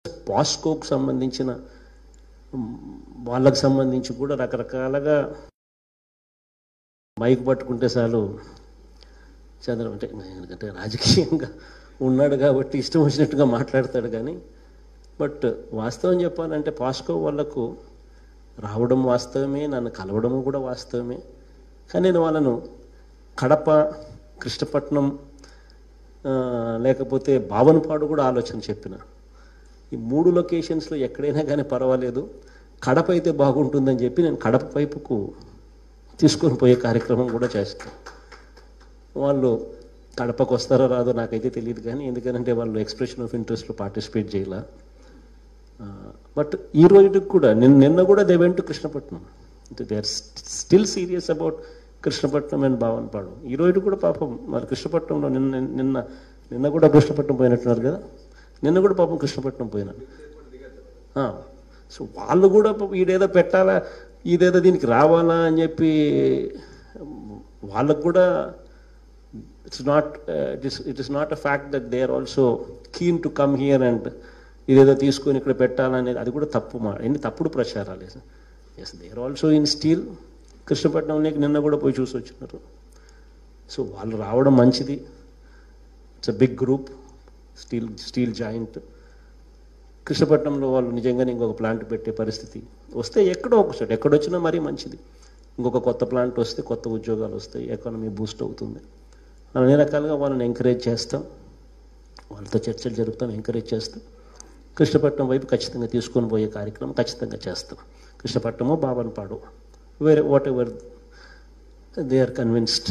పాస్కోకు సంబంధించిన వాళ్ళకు సంబంధించి కూడా రకరకాలుగా మైక్ పట్టుకుంటే చాలు చంద్ర అంటే రాజకీయంగా ఉన్నాడు కాబట్టి ఇష్టం వచ్చినట్టుగా మాట్లాడతాడు. కానీ బట్ వాస్తవం చెప్పాలంటే పాస్కో వాళ్ళకు రావడం వాస్తవమే, నన్ను కలవడము కూడా వాస్తవమే. కానీ నేను వాళ్ళను కడప, కృష్ణపట్నం లేకపోతే బావనపాడు కూడా ఆలోచన చెప్పిన. ఈ 3 లొకేషన్స్లో ఎక్కడైనా కానీ పర్వాలేదు, కడప అయితే బాగుంటుందని చెప్పి నేను కడప వైపుకు తీసుకొని పోయే కార్యక్రమం కూడా చేస్తాను. వాళ్ళు కడపకు వస్తారో రాదో నాకైతే తెలియదు, కానీ ఎందుకంటే వాళ్ళు ఎక్స్ప్రెషన్ ఆఫ్ ఇంట్రెస్ట్లో పార్టిసిపేట్ చేయాల. బట్ ఈ రోజుకి కూడా నిన్న కూడా they went to Krishnapatnam. They are still serious about Krishnapatnam and Bavanapadu. ఈ రోజు కూడా పాపం మరి కృష్ణపట్నంలో నిన్న కూడా కృష్ణపట్నం పోయినట్టున్నారు కదా, నిన్న కూడా పాపం కృష్ణపట్నం పోయినాను. సో వాళ్ళు కూడా ఈడేదో పెట్టాలా, ఇదేదో దీనికి రావాలా అని చెప్పి వాళ్ళకు కూడా it is not a fact that they are also keen to come here and ఇదేదో తీసుకొని ఇక్కడ పెట్టాలనేది అది కూడా తప్పు. ఎన్ని తప్పుడు ప్రచారాలు. Yes, they are also in steel. కృష్ణపట్నంలోకి నిన్న కూడా పోయి చూసి వచ్చినారు. సో వాళ్ళు రావడం మంచిది. It's a big group, steel giant. కృష్ణపట్నంలో వాళ్ళు నిజంగానే ఇంకొక ప్లాంట్ పెట్టే పరిస్థితి వస్తే ఎక్కడో ఒకసారి ఎక్కడొచ్చినా మరీ మంచిది. ఇంకొక కొత్త ప్లాంట్ వస్తే కొత్త ఉద్యోగాలు వస్తాయి, ఎకానమీ బూస్ట్ అవుతుంది. అన్ని రకాలుగా వాళ్ళని ఎంకరేజ్ చేస్తాం, వాళ్ళతో చర్చలు జరుపుతాం, ఎంకరేజ్ చేస్తాం. కృష్ణపట్నం వైపు ఖచ్చితంగా తీసుకొని పోయే కార్యక్రమం ఖచ్చితంగా చేస్తాం. కృష్ణపట్నమో Bavanapadu, what they are convinced.